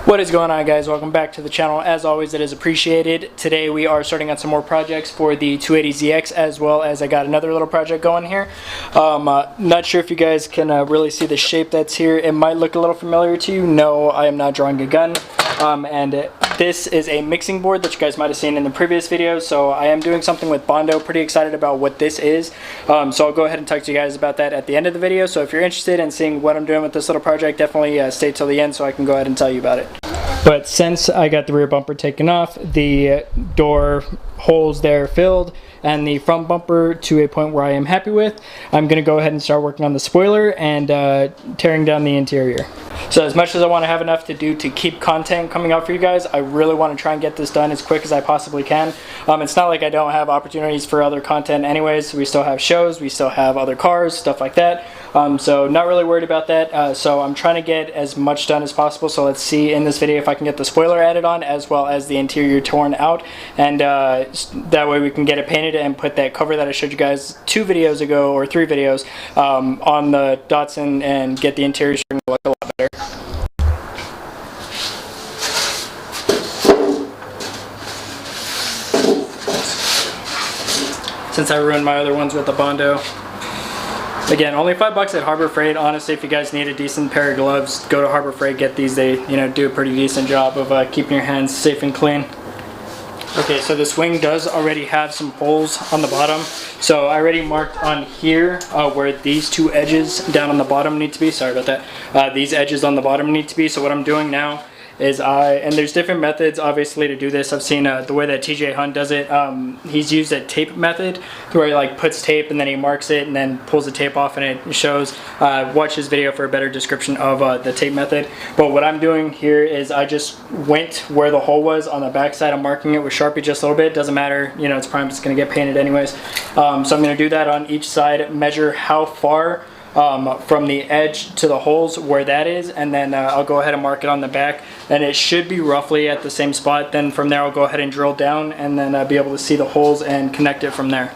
What is going on, guys? Welcome back to the channel. As always, it is appreciated. Today we are starting on some more projects for the 280ZX, as well as I got another little project going here. Not sure if you guys can really see the shape that's here. It might look a little familiar to you. No, I am not drawing a gun. This is a mixing board that you guys might have seen in the previous video. So I am doing something with Bondo. Pretty excited about what this is. So I'll go ahead and talk to you guys about that at the end of the video. So if you're interested in seeing what I'm doing with this little project, definitely stay till the end so I can go ahead and tell you about it. But since I got the rear bumper taken off, the door holes there filled, and the front bumper to a point where I am happy with, I'm going to go ahead and start working on the spoiler and tearing down the interior. So as much as I want to have enough to do to keep content coming out for you guys, I really want to try and get this done as quick as I possibly can. It's not like I don't have opportunities for other content anyways. We still have shows, we still have other cars, stuff like that. So not really worried about that. So I'm trying to get as much done as possible. So let's see in this video if I can get the spoiler added on as well as the interior torn out, and that way we can get it painted and put that cover that I showed you guys 2 videos ago or 3 videos on the Datsun and get the interior starting to look a lot better. Since I ruined my other ones with the Bondo. Again, only $5 at Harbor Freight. Honestly, if you guys need a decent pair of gloves, go to Harbor Freight, get these. They, do a pretty decent job of keeping your hands safe and clean. Okay, so this wing does already have some holes on the bottom. So I already marked on here where these 2 edges down on the bottom need to be. Sorry about that. These edges on the bottom need to be. So what I'm doing now is and there's different methods obviously to do this. I've seen the way that TJ Hunt does it. He's used a tape method where he puts tape and then he marks it and then pulls the tape off and it shows. Watch his video for a better description of the tape method. But what I'm doing here is I just went where the hole was on the back side. I'm marking it with Sharpie just a little bit. Doesn't matter, it's probably just going to get painted anyways. So I'm going to do that on each side, measure how far from the edge to the holes where that is, and then I'll go ahead and mark it on the back, and it should be roughly at the same spot. Then from there I'll go ahead and drill down and then be able to see the holes and connect it from there.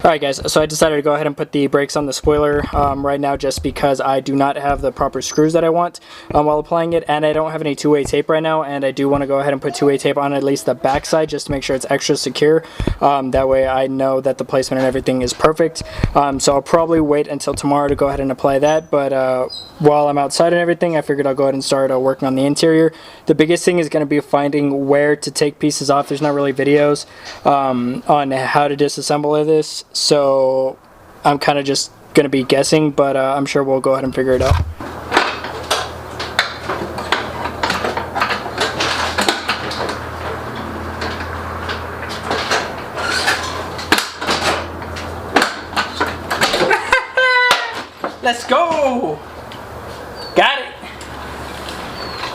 Alright guys, so I decided to go ahead and put the brakes on the spoiler right now just because I do not have the proper screws that I want while applying it, and I don't have any 2-way tape right now, and I do want to go ahead and put 2-way tape on at least the back side just to make sure it's extra secure. That way I know that the placement and everything is perfect. So I'll probably wait until tomorrow to go ahead and apply that, but while I'm outside and everything, I figured I'll go ahead and start working on the interior. The biggest thing is going to be finding where to take pieces off. There's not really videos on how to disassemble this. So I'm kind of just going to be guessing, but I'm sure we'll go ahead and figure it out. Let's go! Got it!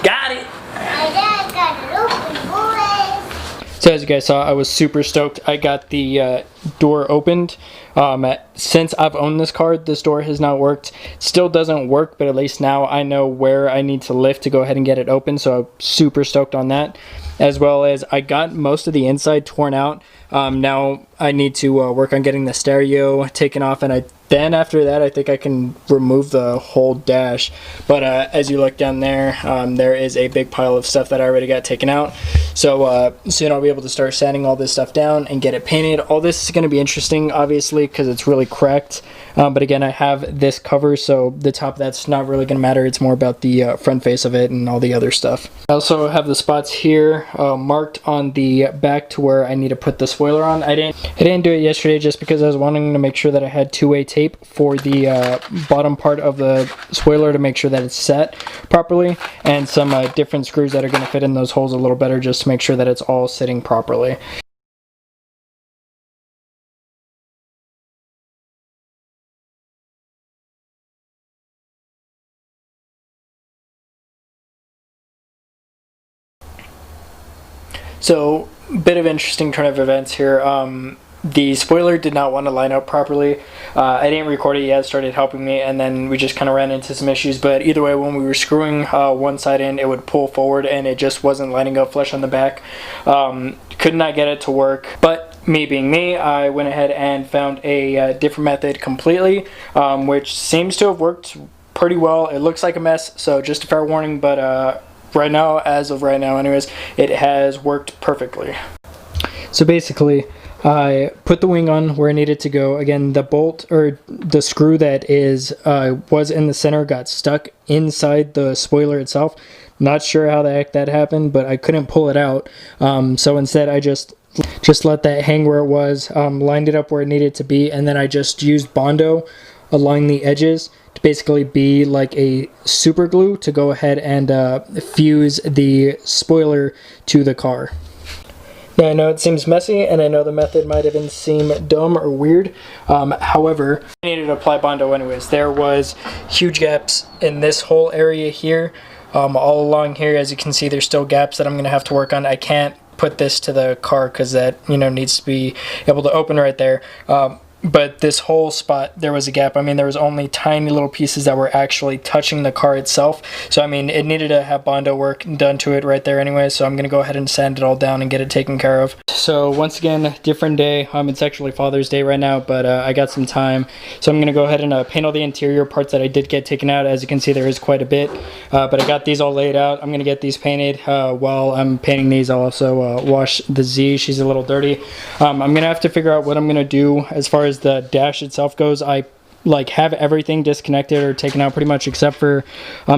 Got it! I got it open, boys! So as you guys saw, I was super stoked. I got the door opened. Since I've owned this car, this door has not worked. Still doesn't work, but at least now I know where I need to lift to go ahead and get it open, so I'm super stoked on that. As well as I got most of the inside torn out. Now I need to work on getting the stereo taken off, and then after that I think I can remove the whole dash. But as you look down there, there is a big pile of stuff that I already got taken out. So soon I'll be able to start sanding all this stuff down and get it painted. All this is going to be interesting, obviously, because it's really cracked. But again, I have this cover, so the top of that's not really going to matter. It's more about the front face of it and all the other stuff. I also have the spots here marked on the back to where I need to put the spoiler on. I didn't do it yesterday just because I was wanting to make sure that I had 2-way tape for the bottom part of the spoiler to make sure that it's set properly, and some different screws that are going to fit in those holes a little better just to make sure that it's all sitting properly. So, bit of interesting turn of events here. The spoiler did not want to line up properly. I didn't record it yet, it started helping me, and then we just kind of ran into some issues. But either way, when we were screwing one side in, it would pull forward and it just wasn't lining up flush on the back. Could not get it to work, but me being me, I went ahead and found a different method completely, which seems to have worked pretty well. It looks like a mess, so just a fair warning, but right now, as of right now anyways, it has worked perfectly. So basically, I put the wing on where it needed to go. Again, the bolt or the screw that was in the center got stuck inside the spoiler itself. Not sure how the heck that happened, but I couldn't pull it out. So instead, I just let that hang where it was, lined it up where it needed to be, and then I just used Bondo along the edges to basically be like a super glue to go ahead and fuse the spoiler to the car. Now I know it seems messy, and I know the method might even seem dumb or weird. However, I needed to apply Bondo anyways. There was huge gaps in this whole area here. All along here, as you can see, there's still gaps that I'm going to have to work on. I can't put this to the car because that, you know, needs to be able to open right there. But this whole spot, there was a gap. I mean, there was only tiny little pieces that were actually touching the car itself. So, I mean, it needed to have Bondo work done to it right there anyway. So I'm going to go ahead and sand it all down and get it taken care of. So once again, different day. It's actually Father's Day right now, but I got some time. So I'm going to go ahead and paint all the interior parts that I did get taken out. As you can see, there is quite a bit. But I got these all laid out. I'm going to get these painted. While I'm painting these, I'll also wash the Z. She's a little dirty. I'm going to have to figure out what I'm going to do as far as the dash itself goes. I have everything disconnected or taken out pretty much except for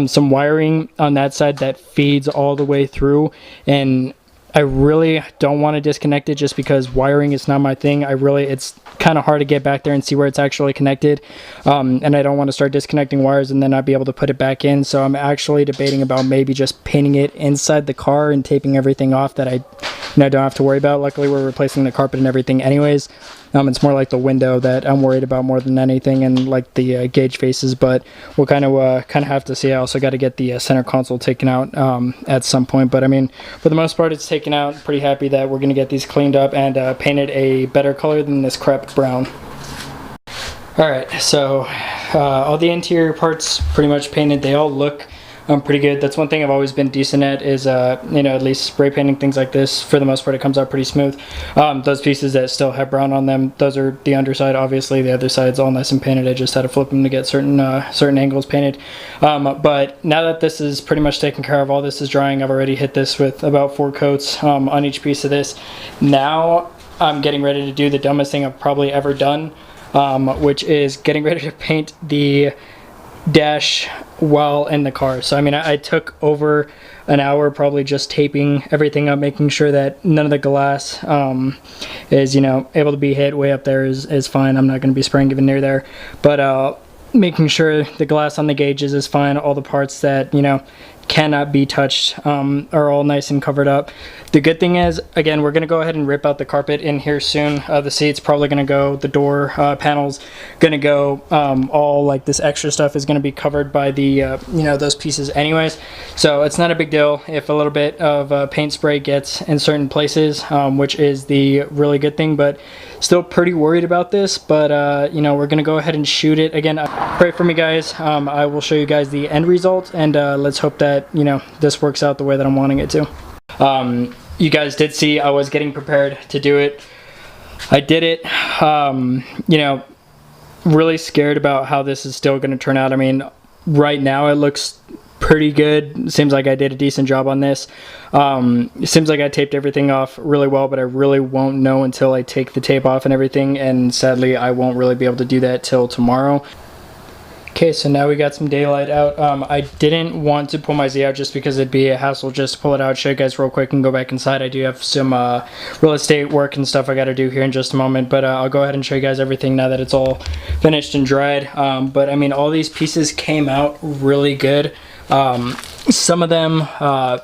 some wiring on that side that feeds all the way through, and I really don't want to disconnect it just because wiring is not my thing. It's kind of hard to get back there and see where it's actually connected, and I don't want to start disconnecting wires and then not be able to put it back in. So I'm actually debating about maybe just painting it inside the car and taping everything off that I don't have to worry about. Luckily, we're replacing the carpet and everything anyways. It's more like the window that I'm worried about more than anything, and like the gauge faces, but we'll kind of have to see. I also got to get the center console taken out at some point, but I mean, for the most part, it's taken out. Pretty happy that we're going to get these cleaned up and painted a better color than this crap brown. Alright, so all the interior parts pretty much painted. They all look pretty good. That's one thing I've always been decent at is, at least spray painting things like this. For the most part, it comes out pretty smooth. Those pieces that still have brown on them, those are the underside. Obviously, the other side's all nice and painted. I just had to flip them to get certain angles painted. But now that this is pretty much taken care of, all this is drying. I've already hit this with about 4 coats on each piece of this. Now I'm getting ready to do the dumbest thing I've probably ever done, which is getting ready to paint the dash while in the car. So I mean, I took over an hour probably just taping everything up, making sure that none of the glass is able to be hit. Way up there is fine. I'm not going to be spraying even near there, but making sure the glass on the gauges is fine. All the parts that cannot be touched are all nice and covered up. The good thing is, again, we're going to go ahead and rip out the carpet in here soon. The seat's probably going to go, the door panels going to go, all like this extra stuff is going to be covered by the those pieces anyways, so it's not a big deal if a little bit of paint spray gets in certain places, which is the really good thing, but still pretty worried about this. But we're going to go ahead and shoot it. Again, pray for me, guys. I will show you guys the end result, and let's hope that this works out the way that I'm wanting it to. You guys did see I was getting prepared to do it. I did it. Really scared about how this is still going to turn out. I mean, right now it looks pretty good. Seems like I did a decent job on this. It seems like I taped everything off really well, but I really won't know until I take the tape off and everything, and sadly I won't really be able to do that till tomorrow. Okay, so now we got some daylight out. I didn't want to pull my Z out just because it'd be a hassle just to pull it out, show you guys real quick, and go back inside. I do have some real estate work and stuff I got to do here in just a moment, but I'll go ahead and show you guys everything now that it's all finished and dried. But I mean, all these pieces came out really good. Some of them,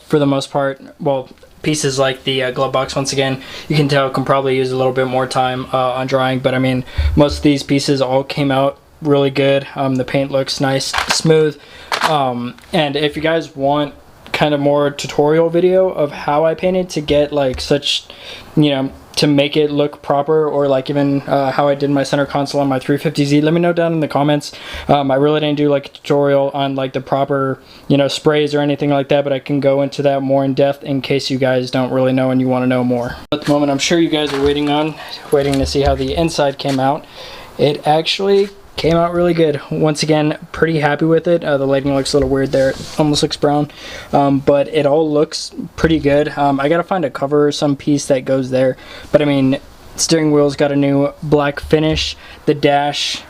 for the most part, well, pieces like the glove box, once again, you can tell can probably use a little bit more time on drying, but I mean, most of these pieces all came out really good. The paint looks nice, smooth, and if you guys want kind of more tutorial video of how I painted to get like such, to make it look proper, or like even how I did my center console on my 350Z, let me know down in the comments. I really didn't do like a tutorial on like the proper sprays or anything like that, but I can go into that more in depth in case you guys don't really know and you want to know more. At the moment, I'm sure you guys are waiting to see how the inside came out. It actually came out really good. Once again, pretty happy with it. The lighting looks a little weird there. It almost looks brown, but it all looks pretty good. I gotta find a cover or some piece that goes there, but I mean, steering wheel's got a new black finish. The dash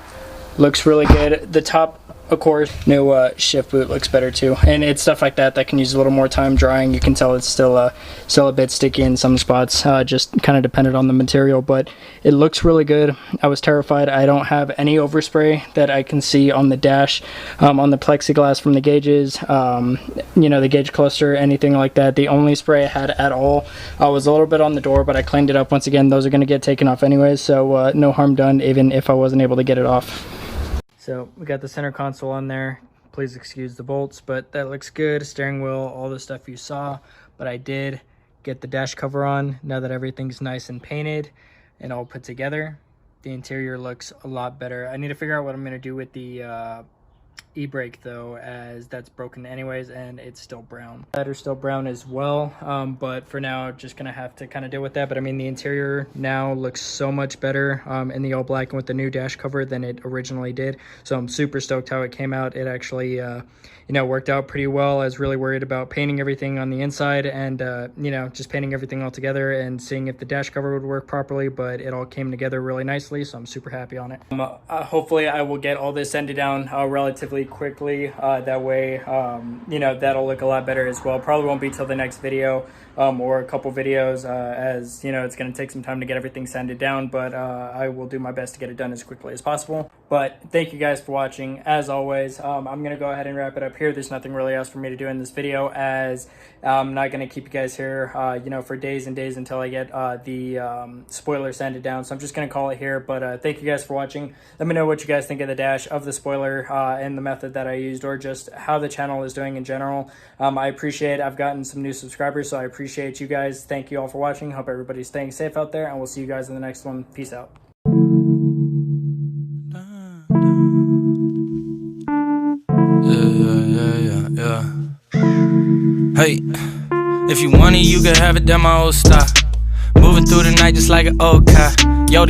looks really good. The top, of course, new shift boot looks better too, and it's stuff like that that can use a little more time drying. You can tell it's still a bit sticky in some spots, just kind of dependent on the material, but it looks really good. I was terrified. I don't have any overspray that I can see on the dash, on the plexiglass from the gauges, you know, the gauge cluster, anything like that. The only spray I had at all was a little bit on the door, but I cleaned it up. Once again, those are going to get taken off anyways, so no harm done even if I wasn't able to get it off. So we got the center console on there. Please excuse the bolts, but that looks good. Steering wheel, all the stuff you saw. But I did get the dash cover on. Now that everything's nice and painted and all put together, the interior looks a lot better. I need to figure out what I'm gonna do with the e-brake though, as that's broken anyways and it's still brown. That are still brown as well, but for now just gonna have to kind of deal with that. But I mean, the interior now looks so much better in the all black and with the new dash cover than it originally did, so I'm super stoked how it came out. It actually you know, worked out pretty well. I was really worried about painting everything on the inside and you know, just painting everything all together and seeing if the dash cover would work properly, but it all came together really nicely, so I'm super happy on it. Hopefully I will get all this sanded down relatively quickly, that way you know, that'll look a lot better as well. Probably won't be till the next video or a couple videos, as you know, it's going to take some time to get everything sanded down, but I will do my best to get it done as quickly as possible. But thank you guys for watching. As always, I'm going to go ahead and wrap it up here. There's nothing really else for me to do in this video, as I'm not going to keep you guys here you know, for days and days until I get the spoiler sanded down, so I'm just going to call it here. But thank you guys for watching. Let me know what you guys think of the dash, of the spoiler, and the method that I used, or just how the channel is doing in general. I appreciate it. I've gotten some new subscribers, so I appreciate you guys. Thank you all for watching. Hope everybody's staying safe out there, and we'll see you guys in the next one. Peace out. Yeah. Hey, if you want it, you can have it, that my old style. Moving through the night just like an old car. Yo,